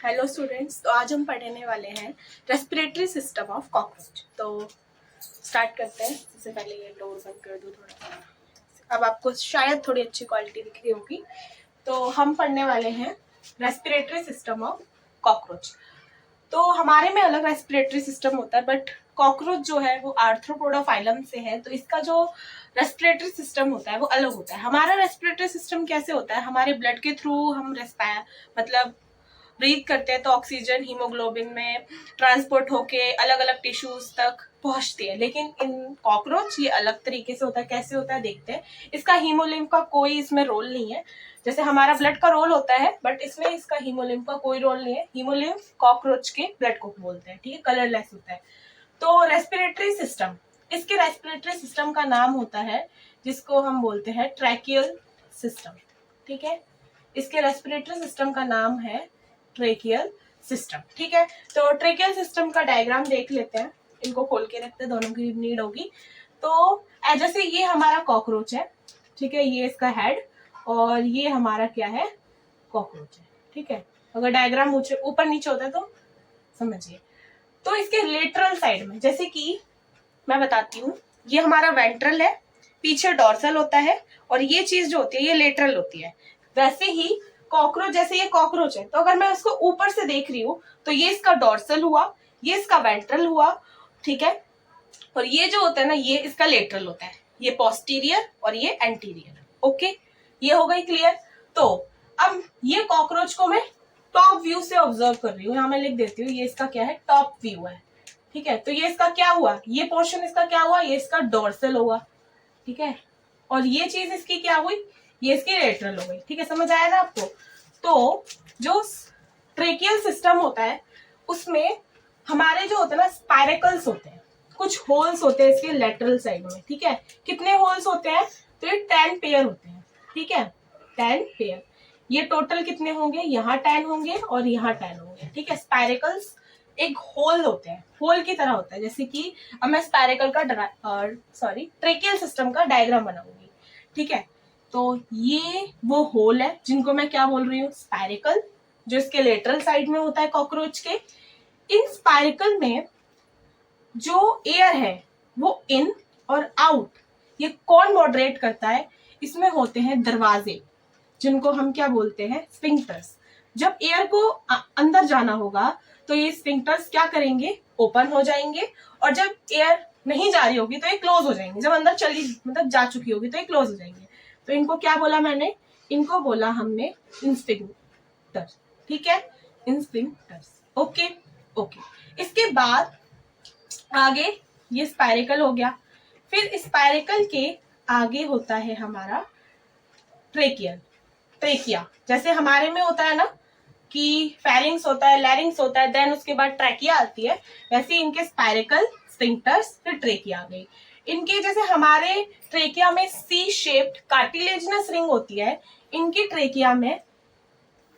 Hello students, तो आज हम पढ़ने वाले हैं रेस्पिरेटरी सिस्टम ऑफ कॉकरोच। तो स्टार्ट करते हैं। सबसे पहले ये डोर बंद कर दूँ थोड़ा सा। अब आपको शायद थोड़ी अच्छी क्वालिटी दिख रही होगी। तो हम पढ़ने वाले हैं रेस्पिरेटरी सिस्टम ऑफ कॉकरोच। तो हमारे में अलग रेस्पिरेटरी सिस्टम होता है, बट कॉकरोच जो है वो आर्थ्रोपोडा फाइलम से है, तो इसका जो रेस्पिरेटरी सिस्टम होता है वो अलग होता है। हमारा रेस्पिरेटरी सिस्टम कैसे होता है? हमारे ब्लड के थ्रू हम मतलब ब्रीथ करते हैं, तो ऑक्सीजन हीमोग्लोबिन में ट्रांसपोर्ट होके अलग अलग टिश्यूज तक पहुंचती है। लेकिन इन कॉकरोच ये अलग तरीके से होता है। कैसे होता है देखते हैं। इसका हीमोलिम्फ का कोई इसमें रोल नहीं है। जैसे हमारा ब्लड का रोल होता है, बट इसमें इसका हीमोलिम्फ का कोई रोल नहीं है। हीमोलिम्फ कॉकरोच के ब्लड को बोलते हैं, ठीक है, कलरलेस होता है। तो रेस्पिरेटरी सिस्टम, इसके रेस्पिरेटरी सिस्टम का नाम होता है जिसको हम बोलते हैं ट्रैकियल सिस्टम, ठीक है। इसके रेस्पिरेटरी सिस्टम का नाम है ट्रेकियल सिस्टम, ठीक है। तो ट्रेकियल सिस्टम का डायग्राम देख लेते हैं। इनको खोल के रखते हैं, दोनों की नीड होगी। तो जैसे ये हमारा कॉकरोच है, ठीक है, ये इसका हेड और ये हमारा क्या है, कॉकरोच है, ठीक है। अगर डायग्राम ऊपर नीचे होता है तो समझिए। तो इसके लेटरल साइड में, जैसे कि मैं बताती हूँ, ये हमारा वेंट्रल है, पीछे डॉर्सल होता है, और ये चीज जो होती है ये लेटरल होती है। वैसे ही कॉकरोच, जैसे ये कॉकरोच है, तो अगर मैं उसको ऊपर से देख रही हूँ तो ये इसका डॉर्सल हुआ, ये इसका वेंट्रल हुआ, ठीक है। और ये जो होता है ना, ये इसका लेटरल होता है, ये पोस्टीरियर और ये एंटीरियर। ओके, ये हो गई क्लियर। तो अब ये कॉकरोच को मैं टॉप व्यू से ऑब्जर्व कर रही हूँ। यहाँ मैं लिख देती हूँ, ये इसका क्या है, टॉप व्यू है, ठीक है। तो ये इसका क्या हुआ, ये पोर्शन इसका क्या हुआ, ये इसका डॉर्सल होगा, ठीक है। और ये चीज इसकी क्या हुई, ये इसकी लेटरल हो गई, ठीक है। समझ आया ना आपको? तो जो ट्रेकियल सिस्टम होता है उसमें हमारे जो होते हैं ना, स्पाइरेकल्स होते हैं, कुछ होल्स होते हैं इसके लेटरल साइड में, ठीक है। कितने होल्स होते हैं? तो ये 10 पेयर होते हैं, ठीक है, 10 पेयर। ये टोटल कितने होंगे? यहाँ 10 होंगे और यहाँ 10 होंगे, ठीक है। स्पाइरेकल्स एक होल होते हैं, होल की तरह होता है। जैसे कि अब मैं स्पाइरेकल का ट्रेकियल सिस्टम का डायग्राम बनाऊंगी, ठीक है। तो ये वो होल है जिनको मैं क्या बोल रही हूँ, स्पाइरेकल, जो इसके लेटरल साइड में होता है कॉकरोच के। इन स्पाइरेकल में जो एयर है वो इन और आउट, ये कौन मॉडरेट करता है? इसमें होते हैं दरवाजे, जिनको हम क्या बोलते हैं, स्फिंक्टर्स। जब एयर को अंदर जाना होगा तो ये स्फिंक्टर्स क्या करेंगे, ओपन हो जाएंगे। और जब एयर नहीं जा रही होगी तो ये क्लोज हो जाएंगे। जब अंदर चली मतलब जा चुकी होगी तो ये क्लोज हो जाएंगे। तो इनको क्या बोला मैंने, इनको बोला हमने इंस्फिंक्टर, ठीक है, इंस्फिंक्टर्स। Okay okay. इसके बाद आगे ये स्पाइरेकल हो गया। फिर स्पाइरेकल के आगे होता है हमारा ट्रेकिया। जैसे हमारे में होता है ना कि फेरिंग्स होता है, लैरिंग्स होता है, देन उसके बाद ट्रैकिया आती है, वैसे इनके स्पाइरेकल, स्फिंक्टर्स, फिर ट्रेकिया आ गई। इनके जैसे हमारे ट्रेकिया में सी शेप्ड कार्टिलेजिनस रिंग होती है, इनकी ट्रेकिया में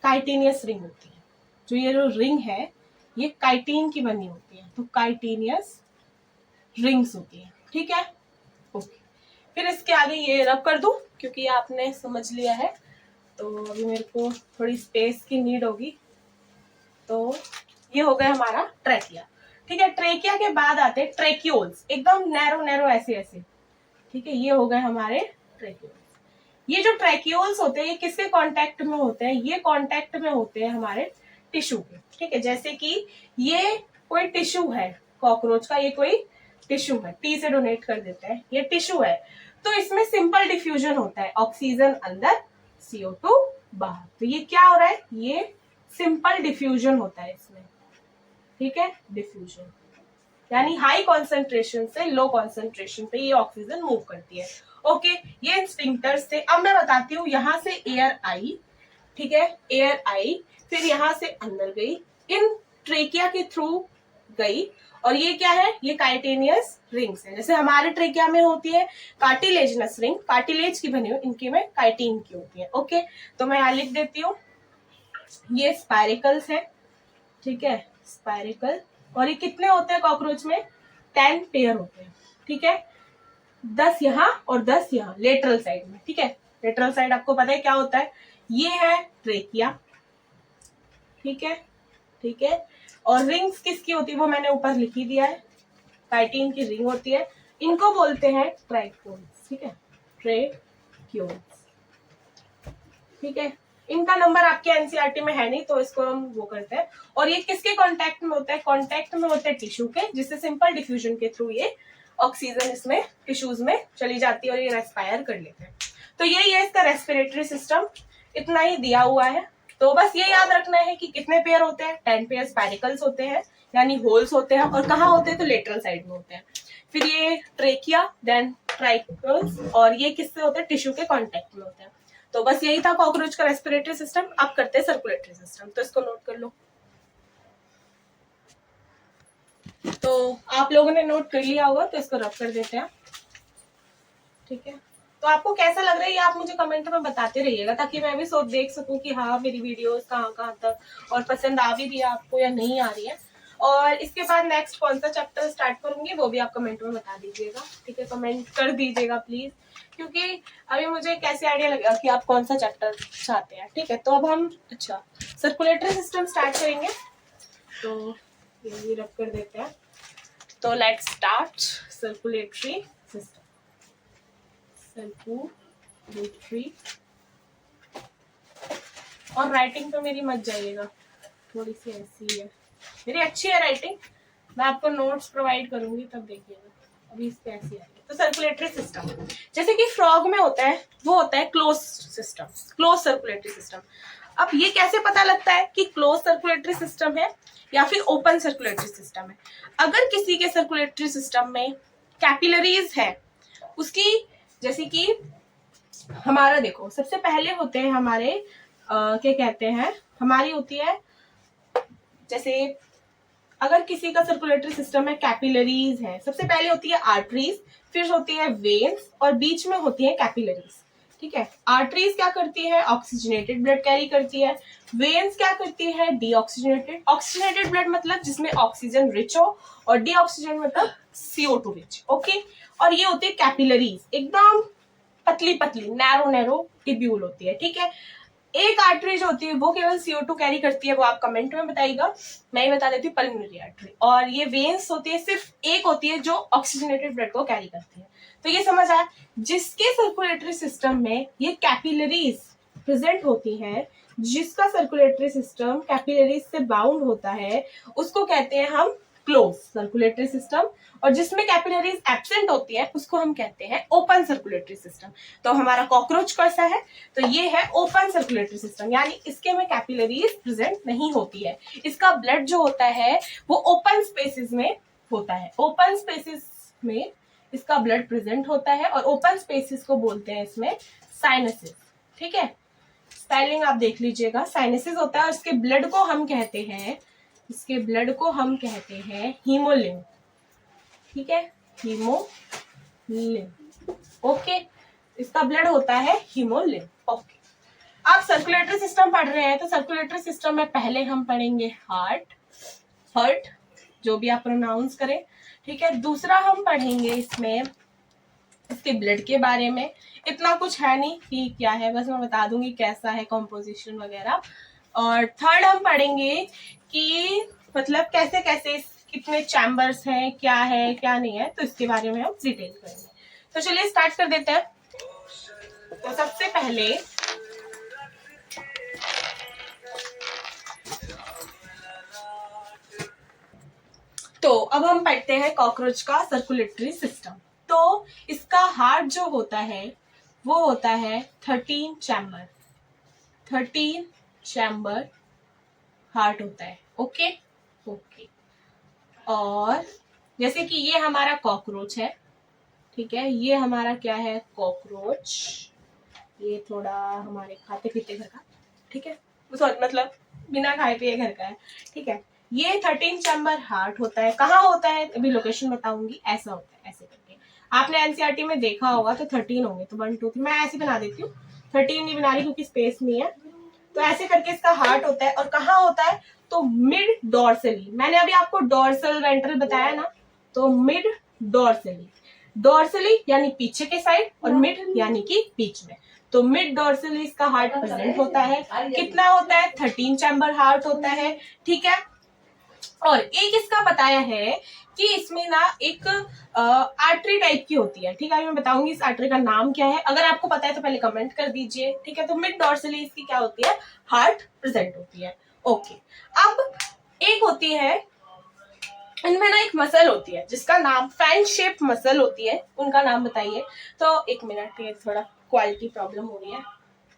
काइटिनियस रिंग होती है। जो ये जो रिंग है ये काइटिन की बनी होती है, तो काइटिनियस रिंग्स होती है, ठीक है। ओके, फिर इसके आगे ये रब कर दूं क्योंकि ये आपने समझ लिया है। तो अभी मेरे को थोड़ी स्पेस की नीड होगी। तो ये हो गया हमारा ट्रैकिया, ठीक है। ट्रेकिया के बाद आते हैं ट्रेक्यूल्स, एकदम नैरो नैरो ऐसे ऐसे, ठीक है। ये हो गए हमारे ट्रेक्यूल्स। ये जो ट्रैक्यूल्स होते हैं ये किसके कांटेक्ट में होते हैं? ये कांटेक्ट में होते हैं हमारे टिश्यू के, ठीक है। जैसे कि ये कोई टिश्यू है कॉकरोच का, ये कोई टिश्यू है, टी से डोनेट कर देते हैं, ये टिश्यू है। तो इसमें सिंपल डिफ्यूजन होता है, ऑक्सीजन अंदर, CO2 बाहर। तो ये क्या हो रहा है, ये सिंपल डिफ्यूजन होता है इसमें, ठीक है, डिफ्यूजन यानी हाई कॉन्सेंट्रेशन से लो कॉन्सेंट्रेशन पे ये ऑक्सीजन मूव करती है। ओके, ये स्फिंक्टर्स थे। अब मैं बताती हूँ, यहां से एयर आई, ठीक है, एयर आई, फिर यहां से अंदर गई, इन ट्रेकिया के थ्रू गई, और ये क्या है, ये काइटेनियस रिंग्स है। जैसे हमारे ट्रेकिया में होती है कार्टिलेजिनस रिंग, कार्टिलेज की बनी हुई, इनकी में काइटिन की होती है। ओके, तो मैं यहाँ लिख देती हूँ, ये स्पाइरेकल्स है, ठीक है, स्पाइरेकल। और ये कितने होते हैं कॉकरोच में? 10 पेयर होते हैं, ठीक है। 10 यहाँ और 10 यहाँ लेटरल साइड में, ठीक है। लेटरल साइड आपको पता है क्या होता है, ये है ट्रेकिया, ठीक है, ठीक है। और रिंग्स किसकी होती है वो मैंने ऊपर लिख ही दिया है, काइटिन की रिंग होती है, इनको बोलते हैं ट्राइक्यूल्स, ठीक है, ट्राइक्यूल्स, ठीक है। इनका नंबर आपके एनसीईआरटी में है नहीं तो इसको हम वो करते हैं। और ये किसके कांटेक्ट में होता है, कांटेक्ट में होते हैं टिश्यू के, जिससे सिंपल डिफ्यूजन के थ्रू ये ऑक्सीजन इसमें टिश्यूज में चली जाती है और ये रेस्पायर कर लेते हैं। तो यही है इसका रेस्पिरेटरी सिस्टम, इतना ही दिया हुआ है। तो बस ये याद रखना है कि कितने पेयर होते हैं, 10 पेयर स्पैरिकल्स होते हैं यानी होल्स होते हैं, और कहाँ होते हैं तो लेटरल साइड में होते हैं। फिर ये ट्रेकिया, देन ट्राइकल्स, और ये किससे होते हैं, टिश्यू के कांटेक्ट में होते हैं। तो बस यही था कॉकरोच का रेस्पिरेटरी सिस्टम। अब करते हैं सर्कुलेटरी सिस्टम, तो इसको नोट कर लो। तो आप लोगों ने नोट कर लिया होगा तो इसको रब कर देते हैं, ठीक है। तो आपको कैसा लग रहा है ये आप मुझे कमेंट में बताते रहिएगा, ताकि मैं भी सोच देख सकूं कि हाँ मेरी वीडियोस कहाँ कहाँ तक और पसंद आ भी रही है आपको या नहीं आ रही है। और इसके बाद नेक्स्ट कौन सा चैप्टर स्टार्ट करूंगी वो भी आप कमेंट में बता दीजिएगा, ठीक है, कमेंट कर दीजिएगा प्लीज, क्योंकि अभी मुझे कैसे आइडिया लगेगा कि आप कौन सा चैप्टर चाहते हैं, ठीक है। तो अब हम अच्छा सर्कुलेटरी सिस्टम स्टार्ट करेंगे, तो ये भी रख कर देते हैं। तो let's start circulatory system. Circulatory, और राइटिंग तो मेरी मत जाइएगा, थोड़ी सी ऐसी है, मेरी अच्छी है राइटिंग, मैं आपको नोट्स प्रोवाइड करूंगी तब देखिएगा, अभी इस पे ऐसी है। तो सर्कुलेटरी सिस्टम जैसे कि फ्रॉग में होता है वो होता है close system, close circulatory system. अब ये कैसे पता लगता है कि क्लोज सर्कुलेटरी सिस्टम है या फिर ओपन सर्कुलेटरी सिस्टम है। अगर किसी के सर्कुलेटरी सिस्टम में कैपिलरीज है, उसकी जैसे कि हमारा देखो सबसे पहले होते हैं हमारे क्या कहते हैं, हमारी होती है जैसे अगर किसी का सर्कुलेटरी सिस्टम में कैपिलरीज है, सबसे पहले होती है आर्टरीज, फिर होती है वेन्स और बीच में होती है कैपिलरीज, ठीक है। आर्टरीज क्या करती है, ऑक्सीजनेटेड ब्लड कैरी करती है। वेन्स क्या करती है, डीऑक्सीजनेटेड, ऑक्सीजनेटेड ब्लड मतलब जिसमें ऑक्सीजन रिच हो, और डीऑक्सीजन मतलब CO2 रिच, ओके। और ये होती है कैपिलरीज, एकदम पतली पतली नैरो नैरो टिब्यूल होती है, ठीक है। एक आर्टरी जो होती है वो केवल CO2 कैरी करती है, वो आप कमेंट में बताइएगा, मैं ही बता देती हूँ, पल्मोनरी आर्टरी। और ये वेन्स होती है, सिर्फ एक होती है जो ऑक्सीजनेटेड ब्लड को कैरी करती है। तो ये समझ आया, जिसके सर्कुलेटरी सिस्टम में ये कैपिलरीज प्रेजेंट होती है, जिसका सर्कुलेटरी सिस्टम कैपिलरीज से बाउंड होता है, उसको कहते हैं हम क्लोज सर्कुलेटरी सिस्टम। और जिसमें कैपिलरीज एब्सेंट होती है उसको हम कहते हैं ओपन सर्कुलेटरी सिस्टम। तो हमारा कॉकरोच कैसा है, तो ये है ओपन सर्कुलेटरी सिस्टम, यानी इसके में कैपिलरीज प्रेजेंट नहीं होती है। इसका ब्लड जो होता है वो ओपन स्पेसेस में होता है, ओपन स्पेसेस में इसका ब्लड प्रेजेंट होता है, और ओपन स्पेसेस को बोलते हैं इसमें साइनसेस, ठीक है। स्पेलिंग आप देख लीजिएगा, साइनसेस होता है, और इसके ब्लड को हम कहते हैं, इसके ब्लड को हम कहते हैं हीमोलिन, ठीक है, हीमोलिन, ओके। इसका ब्लड होता है हीमोलिन, ओके। आप सर्कुलेटरी सिस्टम पढ़ रहे हैं तो सर्कुलेटरी सिस्टम में पहले हम पढ़ेंगे हार्ट, हार्ट जो भी आप प्रोनाउंस करें, ठीक है। दूसरा हम पढ़ेंगे इसमें इसके ब्लड के बारे में, इतना कुछ है नहीं कि क्या है, बस मैं बता दूंगी कैसा है कॉम्पोजिशन वगैरह। और थर्ड हम पढ़ेंगे कि मतलब कैसे कैसे कितने चैम्बर्स हैं, क्या है क्या नहीं है, तो इसके बारे में हम डिटेल करेंगे। तो चलिए स्टार्ट कर देते हैं। तो सबसे पहले तो अब हम पढ़ते हैं कॉकरोच का सर्कुलेटरी सिस्टम। तो इसका हार्ट जो होता है वो होता है 13 चैम्बर, 13 चैम्बर हार्ट होता है, ओके ओके। और जैसे कि ये हमारा कॉकरोच है, ठीक है, ये हमारा क्या है कॉकरोच, ये थोड़ा हमारे खाते पीते घर का, ठीक है, मतलब बिना खाए पिए घर का है, ठीक है। ये 13 चैम्बर हार्ट होता है, कहाँ होता है अभी लोकेशन बताऊंगी, ऐसा होता है ऐसे करके, आपने एनसीईआरटी में देखा होगा तो 13 होंगे, तो 1 2 3 मैं ऐसे बना देती हूँ, 13 नहीं बना रही क्योंकि स्पेस नहीं है, तो ऐसे करके इसका हार्ट होता है। और कहाँ होता है, तो मिड डॉर्सली, मैंने अभी आपको डॉर्सल वेंट्रल बताया ना, तो मिड डॉर्सली, डॉर्सली यानी पीछे के साइड और मिड यानी कि बीच में, तो मिड डॉर्सल इसका हार्ट प्रेजेंट होता है। कितना होता है? 13 चैम्बर हार्ट होता है, ठीक है। और एक इसका बताया है कि इसमें ना एक आर्टरी टाइप की होती है, ठीक है। मैं बताऊंगी इस आर्टरी का नाम क्या है, अगर आपको पता है तो पहले कमेंट कर दीजिए, ठीक है। तो मिड डॉर्सली इसकी क्या होती है? हार्ट प्रेजेंट होती है, ओके। अब एक होती है, इनमें ना एक मसल होती है जिसका नाम फैन शेप मसल होती है, उनका नाम बताइए। तो एक मिनट, ये थोड़ा क्वालिटी प्रॉब्लम हो रही है।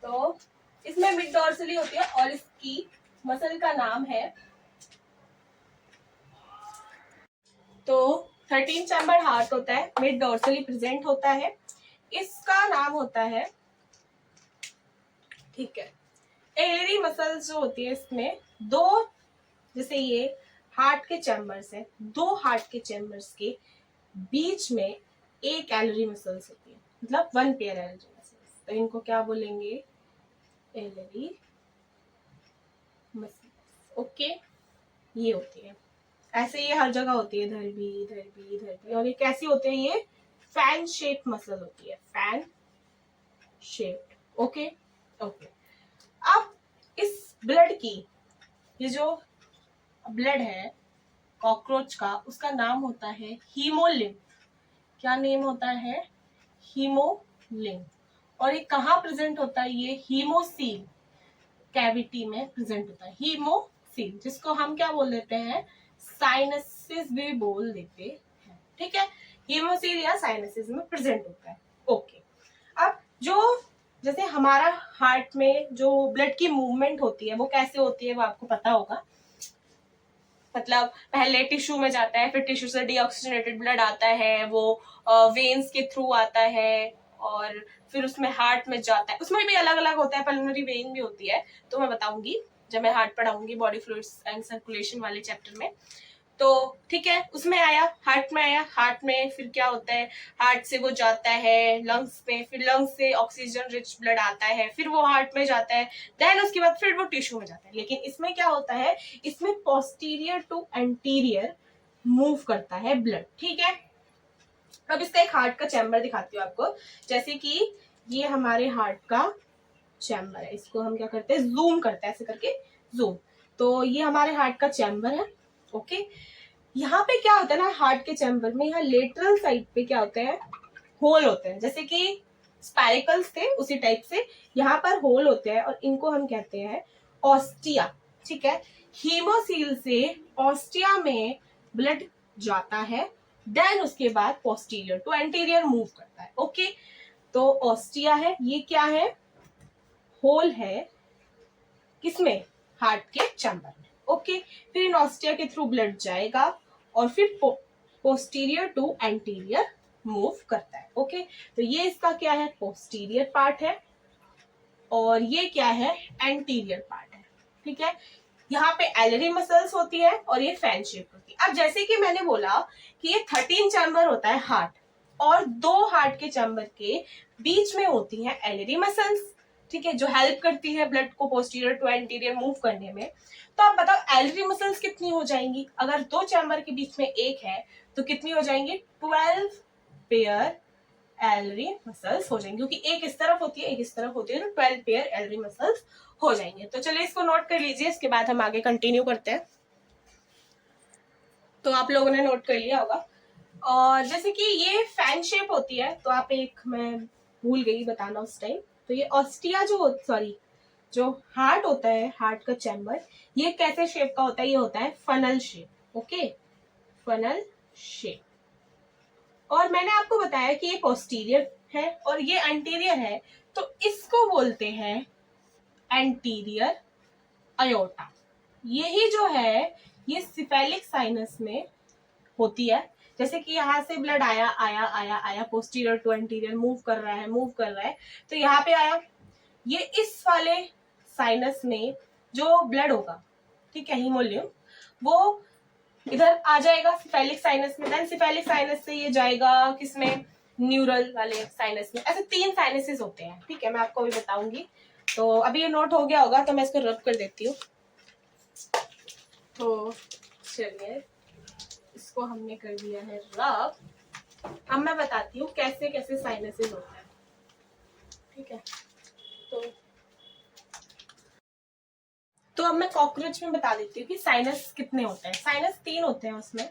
तो इसमें मिड डॉर्सली होती है और इसकी मसल का नाम है, तो 13 चैम्बर हार्ट होता है, मिड डॉर्सली प्रेजेंट होता है, इसका नाम होता है, ठीक है। एलरी मसल्स जो होती है इसमें दो, जैसे ये हार्ट के चैम्बर्स है, दो हार्ट के चैम्बर्स के बीच में एक एलरी मसल्स होती है, मतलब वन पेयर एलरी मसल्स, तो इनको क्या बोलेंगे? एलरी मसल्स, ओके। ये होती है ऐसे, ये हर जगह होती है, इधर भी इधर भी इधर भी। और ये कैसी होती है? ये फैन शेप मसल होती है, फैन शेप, ओके ओके। अब इस ब्लड की, ये जो ब्लड है कॉकरोच का, उसका नाम होता है हीमोलिम्फ। क्या नेम होता है? हीमोलिम्फ। और ये कहाँ प्रेजेंट होता है? ये हीमोसील कैविटी में प्रेजेंट होता है, हीमोसील, जिसको हम क्या बोल देते हैं? साइनसिस भी बोल देते हैं, ठीक है। हीमोसील या साइनसिस में प्रेजेंट होता है, ओके। अब जो, जैसे हमारा हार्ट में जो ब्लड की मूवमेंट होती है वो कैसे होती है, वो आपको पता होगा। मतलब पहले टिश्यू में जाता है, फिर टिश्यू से डीऑक्सीजनेटेड ब्लड आता है, वो वेन्स के थ्रू आता है, और फिर उसमें हार्ट में जाता है। उसमें भी अलग अलग होता है, पल्मोनरी वेन भी होती है, तो मैं बताऊंगी जब मैं हार्ट पढ़ाऊंगी बॉडी फ्लूइड्स एंड सर्कुलेशन वाले चैप्टर में। तो ठीक है, उसमें आया, हार्ट में आया, हार्ट में फिर क्या होता है? हार्ट से वो जाता है लंग्स में, फिर लंग्स से ऑक्सीजन रिच ब्लड आता है, फिर वो हार्ट में जाता है, देन उसके बाद फिर वो टिश्यू में जाता है। लेकिन इसमें क्या होता है? इसमें पोस्टीरियर टू एंटीरियर मूव करता है ब्लड, ठीक है। अब इसका एक हार्ट का चैम्बर दिखाती हूँ आपको। जैसे कि ये हमारे हार्ट का चैम्बर है, इसको हम क्या करते हैं? जूम करते हैं, ऐसे करके जूम। तो ये हमारे हार्ट का चैम्बर है, ओके। यहाँ पे क्या होता है ना, हार्ट के चैम्बर में यहाँ लेटरल साइड पे क्या होते हैं? होल होते हैं, जैसे कि स्पाइरिकल्स थे उसी टाइप से यहाँ पर होल होते हैं, और इनको हम कहते हैं ऑस्टिया, ठीक है। हीमोसील से ऑस्टिया में ब्लड जाता है, देन उसके बाद पोस्टीरियर टू एंटीरियर मूव करता है, ओके। तो ऑस्टिया है, ये क्या है? होल है, किसमें? हार्ट के चैम्बर में, ओके। फिर इन ऑस्टिया के थ्रू ब्लड जाएगा और फिर पोस्टीरियर टू एंटीरियर मूव करता है, ओके। तो ये इसका क्या है? पोस्टीरियर पार्ट है, और ये क्या है? एंटीरियर पार्ट है, ठीक है। यहाँ पे एलरी मसल्स होती है और ये फैन शेप होती है। अब जैसे कि मैंने बोला कि ये 13 चैम्बर होता है हार्ट, और दो हार्ट के चैम्बर के बीच में होती है एलरी मसल्स, ठीक है, जो हेल्प करती है ब्लड को पोस्टीरियर टू एंटीरियर मूव करने में। तो आप बताओ एलरी मसल्स कितनी हो जाएंगी? अगर दो चैम्बर के बीच में एक है तो कितनी हो जाएंगी? 12 पेयर एलरी मसल्स हो जाएंगे, क्योंकि एक इस तरफ होती है एक इस तरफ होती है, तो 12 पेयर एलरी मसल्स हो जाएंगे। तो चलिए इसको नोट कर लीजिए, इसके बाद हम आगे कंटिन्यू करते हैं। तो आप लोगों ने नोट कर लिया होगा। और जैसे कि ये फैन शेप होती है, तो आप एक, मैं भूल गई बताना उस टाइम, तो ये ऑस्टिया जो, सॉरी, जो हार्ट होता है, हार्ट का चैम्बर, ये कैसे शेप का होता है? ये होता है funnel shape, okay, funnel shape. और मैंने आपको बताया कि ये पोस्टीरियर है और ये एंटीरियर है, तो इसको बोलते हैं एंटीरियर अयोर्टा। यही जो है ये सिफेलिक साइनस में होती है। जैसे कि यहाँ से ब्लड आया आया आया आया, पोस्टीरियर टू एंटीरियर मूव कर रहा है, मूव कर रहा है, तो यहाँ पे आया, ये इस वाले साइनस में जो ब्लड होगा, ठीक है, हीमोलियम, वो इधर आ जाएगा सिफेलिक साइनस में, देन सिफेलिक साइनस से ये जाएगा किसमें? न्यूरल वाले साइनस में। ऐसे 3 साइनसेस होते हैं, ठीक है, मैं आपको अभी बताऊंगी। तो अभी ये नोट हो गया होगा, तो मैं इसको रब कर देती हूँ। तो चलिए, इसको हमने कर दिया है रब। अब मैं बताती हूँ कैसे कैसे साइनसेस होते हैं, ठीक है। तो अब मैं कॉकरोच में बता देती हूँ कि साइनस कितने होते हैं। साइनस 3 होते हैं उसमें।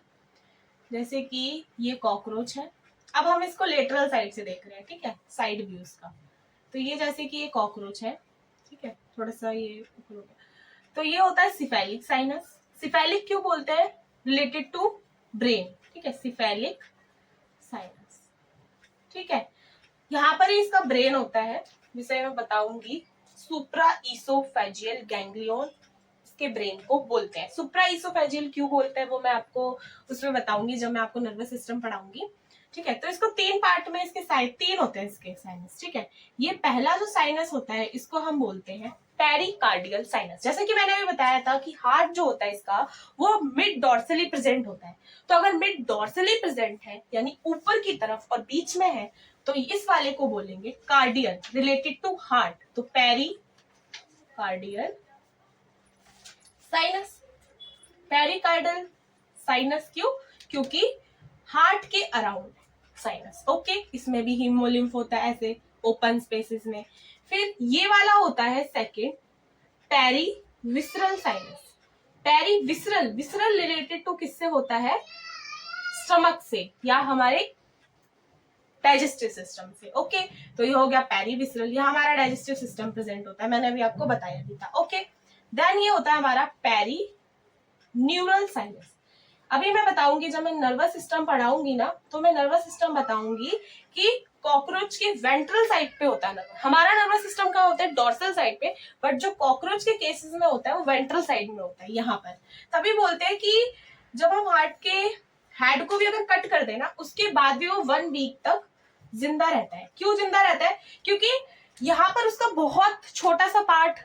जैसे कि ये कॉकरोच है, अब हम इसको लेटरल साइड से देख रहे हैं, ठीक है, साइड व्यू इसका। तो ये जैसे कि ये कॉकरोच है, ठीक है, थोड़ा सा ये ऊपर हो गया। तो ये होता है सिफेलिक साइनस। सिफेलिक क्यों बोलते हैं? रिलेटेड टू ब्रेन, ठीक है, सिफेलिक साइनस, ठीक है। यहाँ पर ही इसका ब्रेन होता है, जिसे मैं बताऊंगी सुप्रा ईसोफेजियल गैंग्लियन, इसके ब्रेन को बोलते हैं। सुप्रा ईसोफेजियल क्यों बोलते हैं वो मैं आपको उसमें बताऊंगी जब मैं आपको नर्वस सिस्टम पढ़ाऊंगी, ठीक है। तो इसको 3 पार्ट में इसके 3 होते हैं इसके साइनस, ठीक है। ये पहला जो साइनस होता है इसको हम बोलते हैं पेरिकार्डियल साइनस। जैसे कि मैंने अभी बताया था कि हार्ट जो होता है इसका वो मिड डॉर्सली प्रेजेंट होता है। तो अगर मिड डॉर्सली प्रेजेंट है यानी ऊपर की तरफ और बीच में है तो इस वाले को बोलेंगे कार्डियल, रिलेटेड टू हार्ट, तो पेरिकार्डियल साइनस। पेरिकार्डियल साइनस क्यों? क्योंकि हार्ट के अराउंड साइनस, ओके। इसमें भी हीमोलिम्फ होता है ऐसे ओपन स्पेसेस में। फिर ये वाला होता है second perivisceral sinus. Perivisceral, visceral related to किससे होता है? स्टमक से या हमारे डाइजेस्टिव सिस्टम से, ओके। तो ये हो गया पेरीविसरल, ये हमारा डाइजेस्टिव सिस्टम प्रेजेंट होता है, मैंने अभी आपको बताया भी था, ओके। देन ये होता है हमारा पेरी न्यूरल साइनस। अभी मैं बताऊंगी जब मैं नर्वस सिस्टम पढ़ाऊंगी ना तो मैं नर्वस सिस्टम बताऊंगी कि कॉकरोच के वेंट्रल साइड पे होता है हमारा नर्वस सिस्टम का होता है डोर्सल साइड पे, बट जो कॉकरोच के केसेस में होता है वो वेंट्रल साइड में होता है, यहाँ पर। तभी बोलते हैं कि जब हम हार्ट के हेड को भी अगर कट कर देना उसके बाद भी वो 1 वीक तक जिंदा रहता है। क्यों जिंदा रहता है? क्योंकि यहाँ पर उसका बहुत छोटा सा पार्ट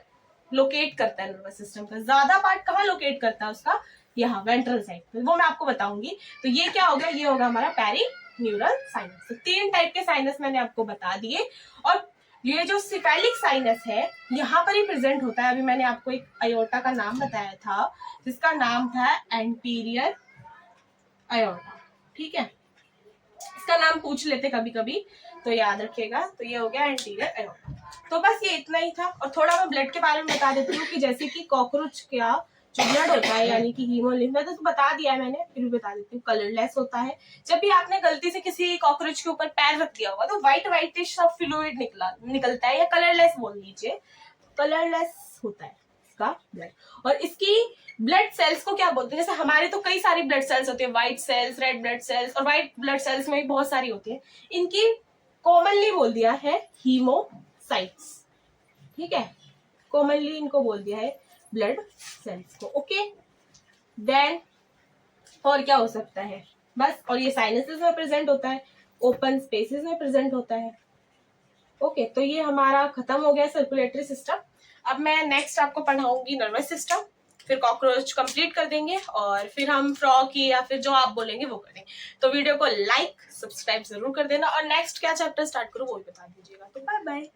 लोकेट करता है नर्वस सिस्टम का। ज्यादा पार्ट कहाँ लोकेट करता है उसका? यहाँ वेंट्रल साइड पे, वो मैं आपको बताऊंगी। तो ये क्या होगा? ये होगा हमारा पेरी न्यूरल साइनस। तो 3 टाइप के साइनस मैंने आपको बता दिए। और ये जो सिफेलिक साइनस है यहाँ पर ही प्रेजेंट होता है। अभी मैंने आपको एक अयोर्टा का नाम बताया था जिसका नाम था एंटीरियर अयोर्टा, ठीक है। इसका नाम पूछ लेते कभी कभी तो याद रखिएगा। तो ये हो गया एंटीरियर अयोर्टा। तो बस ये इतना ही था। और थोड़ा मैं ब्लड के बारे में बता देती हूँ कि जैसे कि कॉकरोच का जो ब्लड होता है यानी कि हीमोलिम्फ, मैं तो बता दिया है मैंने, फिर भी बता देती हूँ, कलरलेस होता है। जब भी आपने गलती से किसी कॉकरोच के ऊपर पैर रख दिया होगा तो व्हाइटिश सा फ्लूइड निकलता है, या कलरलेस बोल लीजिए, कलरलेस होता है इसका ब्लड। और इसकी ब्लड सेल्स को क्या बोलते हैं? जैसे हमारे तो कई सारी ब्लड सेल्स होती है, white cells, red blood cells, और व्हाइट ब्लड सेल्स में भी बहुत सारी होती है। इनकी कॉमनली बोल दिया है हीमोसाइट्स, ठीक है, कॉमनली इनको बोल दिया है ब्लड सेल्स को, ओके। देन और क्या हो सकता है? बस, और ये साइनसेस में प्रेजेंट होता है, ओपन स्पेसेस में प्रेजेंट होता है, ओके। तो ये हमारा खत्म हो गया सर्कुलेटरी सिस्टम। अब मैं नेक्स्ट आपको पढ़ाऊंगी नर्वस सिस्टम, फिर कॉकरोच कंप्लीट कर देंगे और फिर हम फ्रॉग की या फिर जो आप बोलेंगे वो करेंगे। तो वीडियो को लाइक सब्सक्राइब जरूर कर देना और नेक्स्ट क्या चैप्टर स्टार्ट करूँ वो भी बता दीजिएगा। तो बाय बाय।